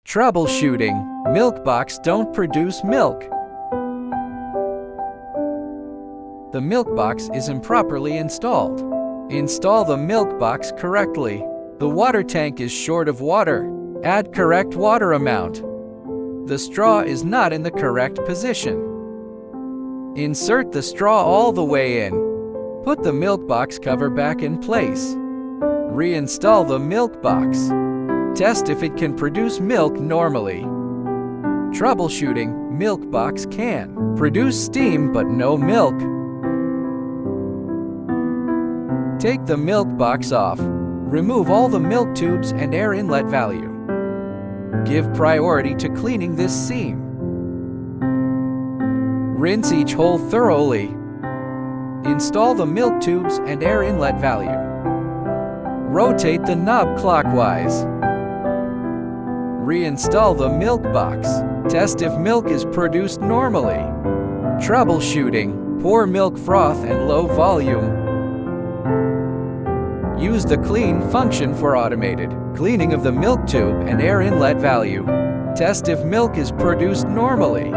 Troubleshooting. Milk box don't produce milk. The milk box is improperly installed. Install the milk box correctly. The water tank is short of water. Add correct water amount. The straw is not in the correct position. Insert the straw all the way in. Put the milk box cover back in place. Reinstall the milk box. Test if it can produce milk normally. Troubleshooting. Milk box can produce steam but no milk. Take the milk box off. Remove all the milk tubes and air inlet valve. Give priority to cleaning this seam. Rinse each hole thoroughly. Install the milk tubes and air inlet valve. Rotate the knob clockwise. Reinstall the milk box. Test if milk is produced normally. Troubleshooting. Pour milk froth and low volume. Use the clean function for automated cleaning of the milk tube and air inlet valve. Test if milk is produced normally.